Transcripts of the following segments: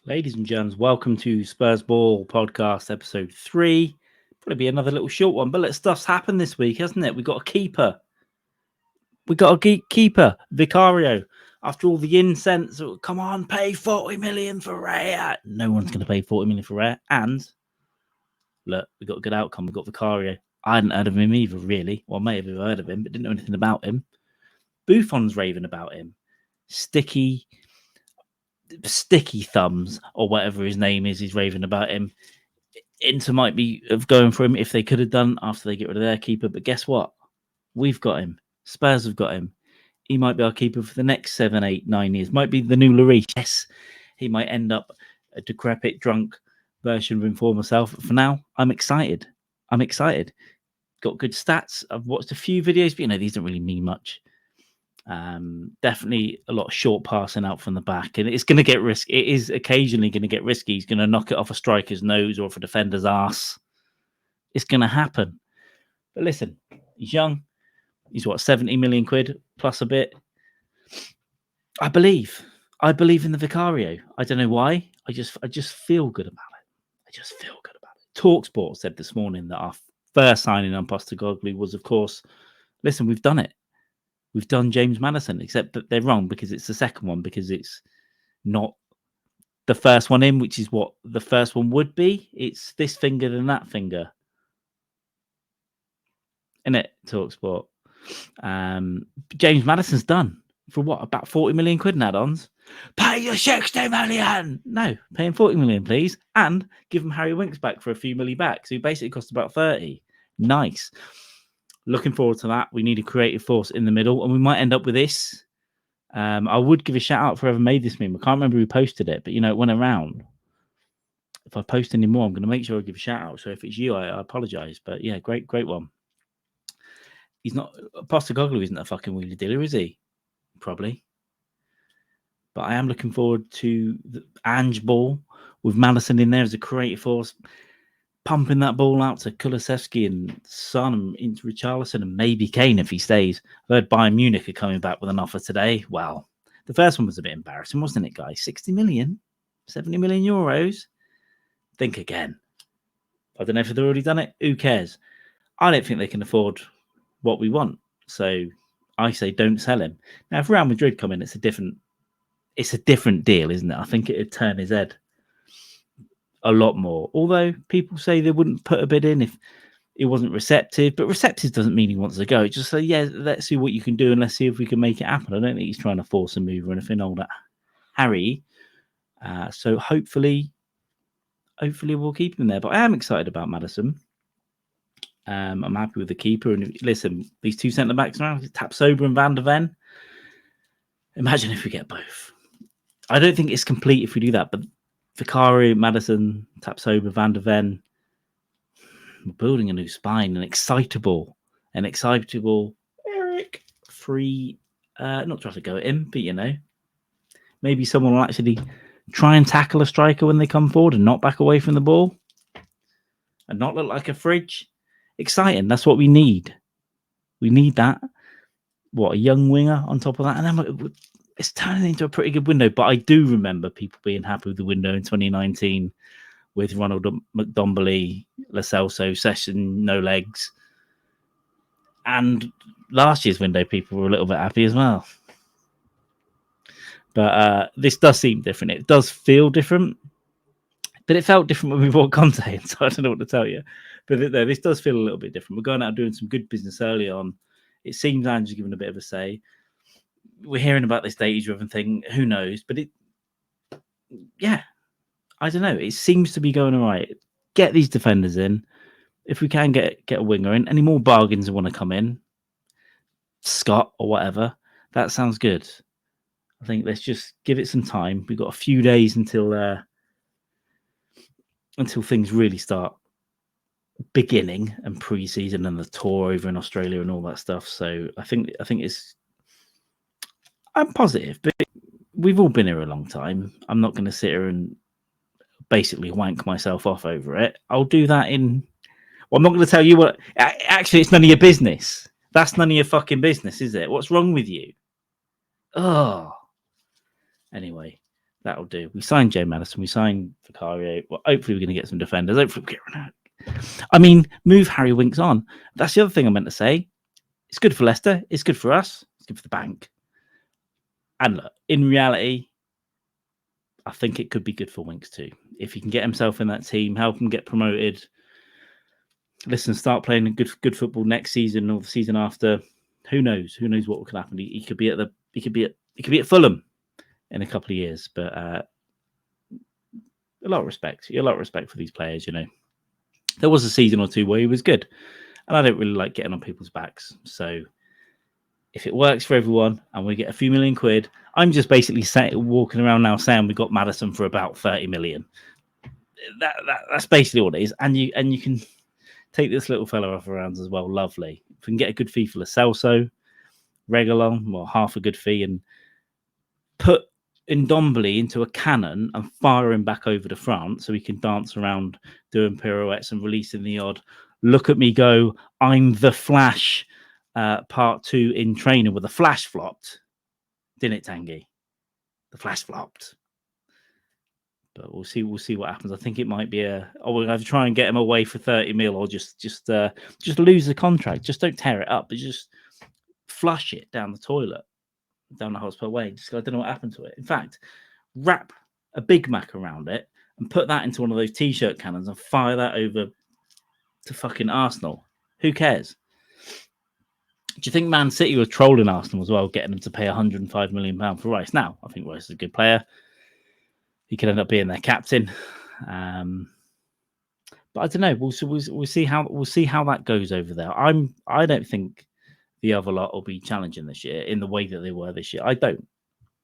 Ladies and gents, welcome to Spurs Ball Podcast episode 3. Probably be another little short one, but stuff's happened this week, hasn't it? We got a keeper. Vicario. After all the incense, come on, pay 40 million for Raya. No one's going to pay 40 million for Raya. And look, we got a good outcome. We got Vicario. I hadn't heard of him either, really. Well, I may have heard of him, but didn't know anything about him. Buffon's raving about him. Sticky thumbs or whatever his name is. He's raving about him. Inter might be of going for him if they could have done after they get rid of their keeper. But guess what? We've got him. Spurs have got him. He might be our keeper for the next 7, 8, 9 years. Might be the new Lloris. Yes, he might end up a decrepit, drunk version of him for myself. For now, I'm excited. Got good stats. I've watched a few videos, but these don't really mean much. Definitely a lot of short passing out from the back, and it's going to get risky. It is occasionally going to get risky. He's going to knock it off a striker's nose or off a defender's ass. It's going to happen. But listen, he's young. He's 70 million quid plus a bit. I believe in the Vicario. I don't know why. I just feel good about it. TalkSport said this morning that our first signing on Postecoglou was, of course, listen, we've done it. We've done James Maddison, except that they're wrong because it's the second one, because it's not the first one in, which is what the first one would be. It's this finger than that finger. Innit, TalkSport? James Maddison's done for what? About 40 million quid in add-ons. Pay your 60 million! No, pay him 40 million, please. And give him Harry Winks back for a few million back. So he basically cost about 30. Nice. Looking forward to that. We need a creative force in the middle, and we might end up with this. I would give a shout out for whoever made this meme. I can't remember who posted it, but it went around. If I post any more, I'm going to make sure I give a shout out. So if it's you, I apologize. But yeah, great one. He's not Postecoglou isn't a fucking wheelie dealer, is he? Probably. But I am looking forward to the Ange ball with Maddison in there as a creative force, pumping that ball out to Kulusevski and Son and into Richarlison and maybe Kane if he stays. I heard Bayern Munich are coming back with an offer today. Well, the first one was a bit embarrassing, wasn't it, guys? 60 million, 70 million euros. Think again. I don't know if they've already done it. Who cares? I don't think they can afford what we want. So I say don't sell him. Now, if Real Madrid come in, it's a different deal, isn't it? I think it'd turn his head a lot more. Although people say they wouldn't put a bid in if it wasn't receptive. But receptive doesn't mean he wants to go. It's just say, yeah, let's see what you can do and let's see if we can make it happen. I don't think he's trying to force a move or anything. All that, Harry. So hopefully we'll keep him there. But I am excited about Maddison. I'm happy with the keeper. And listen, these two centre backs now, Tapsoba and Van der Ven. Imagine if we get both. I don't think it's complete if we do that, but Vicario, Maddison, Tapsoba, Van der Ven. We're building a new spine, an excitable Eric free. Not trying to go at him, but maybe someone will actually try and tackle a striker when they come forward and not back away from the ball and not look like a fridge. Exciting. That's what we need. We need that. What, a young winger on top of that, and then it's turning into a pretty good window. But I do remember people being happy with the window in 2019 with Ronald McDombele, Lo Celso, Session, no legs. And last year's window, people were a little bit happy as well. But this does seem different. It does feel different. But it felt different when we bought Conte, so I don't know what to tell you. But this does feel a little bit different. We're going out doing some good business early on. It seems Ange's given a bit of a say. We're hearing about this data-driven thing. Who knows? But I don't know. It seems to be going all right. Get these defenders in. If we can get a winger in, any more bargains that want to come in, Scott or whatever, that sounds good. I think let's just give it some time. We've got a few days until things really start beginning and pre-season and the tour over in Australia and all that stuff. So I think I'm positive, but we've all been here a long time. I'm not going to sit here and basically wank myself off over it. I'll do that I'm not going to tell you what. Actually, it's none of your business. That's none of your fucking business, is it? What's wrong with you? Oh. Anyway, That'll do. We signed James Maddison. We signed Vicario. Well, hopefully we're going to get some defenders. Hopefully we'll get Ronaldo. I mean, move Harry Winks on. That's the other thing I meant to say. It's good for Leicester. It's good for us. It's good for the bank. And look, in reality, I think it could be good for Winks too. If he can get himself in that team, help him get promoted. Listen, start playing good football next season or the season after. Who knows? Who knows what could happen? He could be at Fulham in a couple of years. But a lot of respect. A lot of respect for these players. You know, there was a season or two where he was good, and I don't really like getting on people's backs. So if it works for everyone and we get a few million quid, I'm just basically walking around now saying we got Maddison for about 30 million. That's basically what it is. And you can take this little fella off around as well. Lovely. If we can get a good fee for Lo Celso, Reguilon, well, half a good fee, and put Ndombele into a cannon and fire him back over the front so he can dance around doing pirouettes and releasing the odd look at me go, I'm the Flash part 2 in training where the Flash flopped. Didn't it, Tanguy? The Flash flopped. But we'll see what happens. I think it might be we're going to try and get him away for 30 mil or just lose the contract. Just don't tear it up, but just flush it down the toilet, down the hospital way. Just I don't know what happened to it. In fact, wrap a Big Mac around it and put that into one of those t-shirt cannons and fire that over to fucking Arsenal. Who cares? Do you think Man City was trolling Arsenal as well, getting them to pay £105 million for Rice? Now, I think Rice is a good player. He could end up being their captain. But I don't know. We'll see how that goes over there. I don't think the other lot will be challenging this year in the way that they were this year. I don't.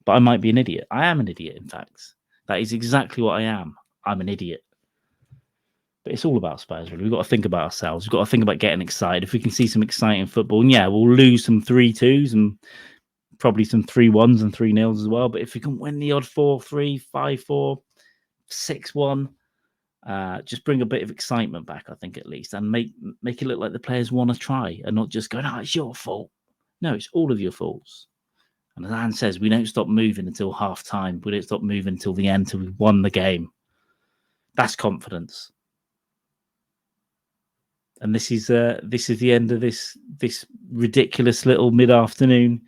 But I might be an idiot. I am an idiot, in fact. That is exactly what I am. I'm an idiot. But it's all about Spurs, really. We've got to think about ourselves. We've got to think about getting excited. If we can see some exciting football, and yeah, we'll lose some 3-2s and probably some 3-1s and 3-0s as well. But if we can win the odd 4-3, 5-4, 6-1, just bring a bit of excitement back, I think, at least, and make it look like the players want to try and not just go, no, it's your fault. No, it's all of your faults. And as Anne says, we don't stop moving until half time. We don't stop moving until the end, till we've won the game. That's confidence. And this is the end of this ridiculous little mid-afternoon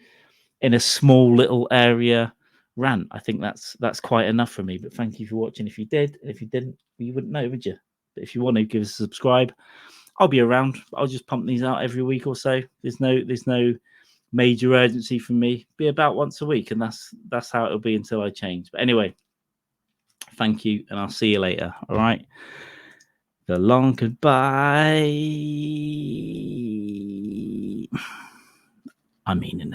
in a small little area rant. I think that's quite enough for me. But thank you for watching. If you did, and if you didn't, you wouldn't know, would you? But if you want to, give us a subscribe. I'll be around. I'll just pump these out every week or so. There's no major urgency from me. Be about once a week, and that's how it'll be until I change. But anyway, thank you, and I'll see you later. All right. The long goodbye. I mean it.